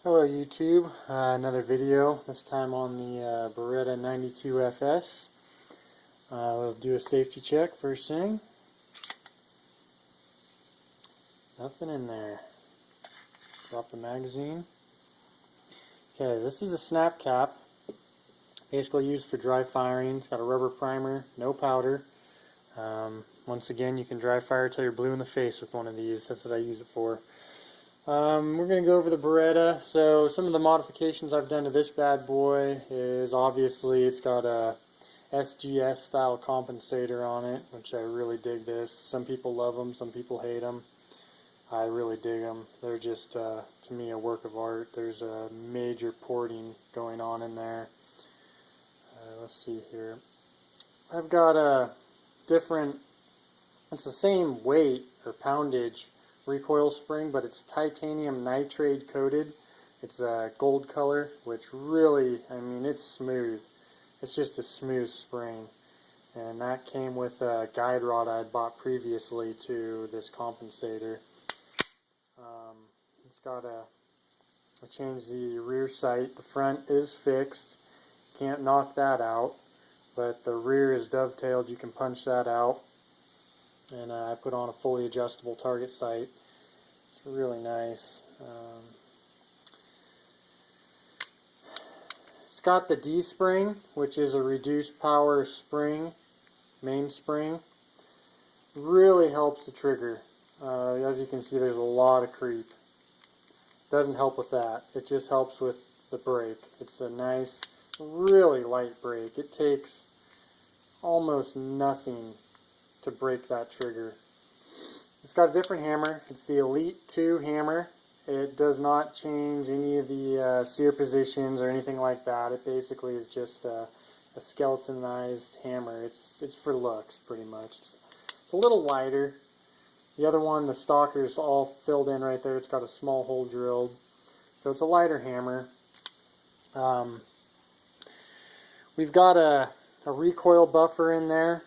Hello YouTube, another video, this time on the Beretta 92FS. We'll do a safety check first thing. Nothing in there. Drop the magazine. Okay, this is a snap cap, basically used for dry firing. It's got a rubber primer, no powder. Once again, you can dry fire till you're blue in the face with one of these. That's what I use it for. We're going to go over the Beretta. So some of the modifications I've done to this bad boy is obviously it's got a SGS style compensator on it, which I really dig this. Some people love them, some people hate them. I really dig them. They're just, to me, a work of art. There's a major porting going on in there. Let's see here. I've got a different, it's the same weight or poundage recoil spring, but it's titanium nitride coated. It's a gold color, which really, I mean, it's smooth. It's just a smooth spring. And that came with a guide rod I had bought previously to this compensator. It's got I changed the rear sight. The front is fixed. Can't knock that out. But the rear is dovetailed. You can punch that out. And I put on a fully adjustable target sight. It's really nice. It's got the D-spring, which is a reduced power spring, mainspring. Really helps the trigger. As you can see, there's a lot of creep. Doesn't help with that. It just helps with the brake. It's a nice, really light brake. It takes almost nothing to break that trigger. It's got a different hammer. It's the Elite 2 hammer. It does not change any of the sear positions or anything like that. It basically is just a skeletonized hammer. It's for looks, pretty much. It's a little lighter. The other one, the stalker's all filled in right there. It's got a small hole drilled. So it's a lighter hammer. We've got a recoil buffer in there,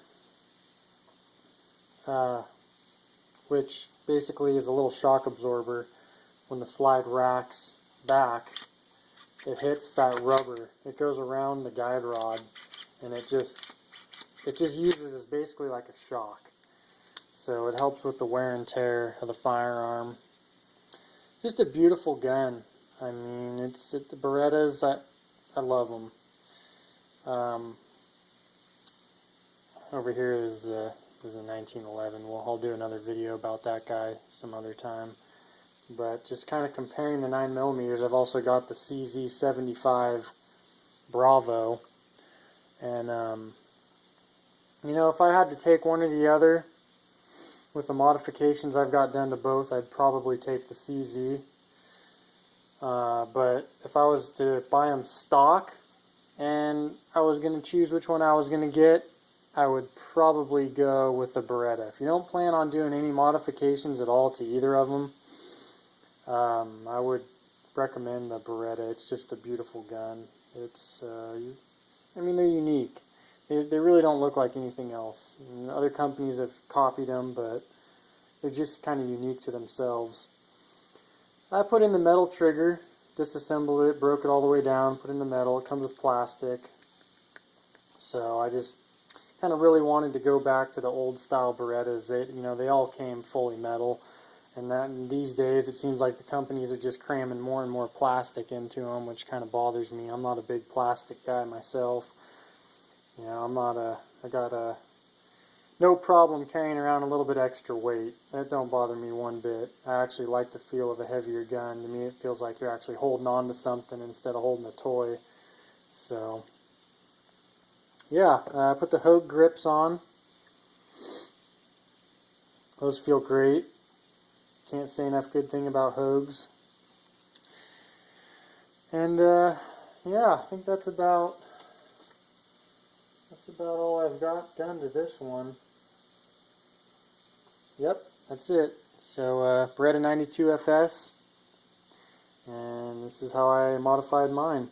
which basically is a little shock absorber. When the slide racks back, it hits that rubber. It goes around the guide rod, and it just uses it as basically like a shock. So it helps with the wear and tear of the firearm. Just a beautiful gun. I mean, the Berettas, I love them. Over here is the 1911. Well, I'll do another video about that guy some other time. But just kind of comparing the 9mm, I've also got the CZ75 Bravo. And, you know, if I had to take one or the other, with the modifications I've got done to both, I'd probably take the CZ. But if I was to buy them stock, and I was going to choose which one I was going to get, I would probably go with the Beretta. If you don't plan on doing any modifications at all to either of them, I would recommend the Beretta. It's just a beautiful gun. It's, I mean, they're unique. They really don't look like anything else. I mean, other companies have copied them, but they're just kind of unique to themselves. I put in the metal trigger, disassembled it, broke it all the way down, put in the metal. It comes with plastic. So I just kind of really wanted to go back to the old style Berettas. They all came fully metal. And these days it seems like the companies are just cramming more and more plastic into them, which kind of bothers me. I'm not a big plastic guy myself. You know, I got no problem carrying around a little bit extra weight. That don't bother me one bit. I actually like the feel of a heavier gun. To me, it feels like you're actually holding on to something instead of holding a toy. So, yeah, I put the Hogue grips on. Those feel great. Can't say enough good thing about Hogues. And, yeah, I think that's about all I've got done to this one. Yep, that's it. So, Beretta 92FS, and this is how I modified mine.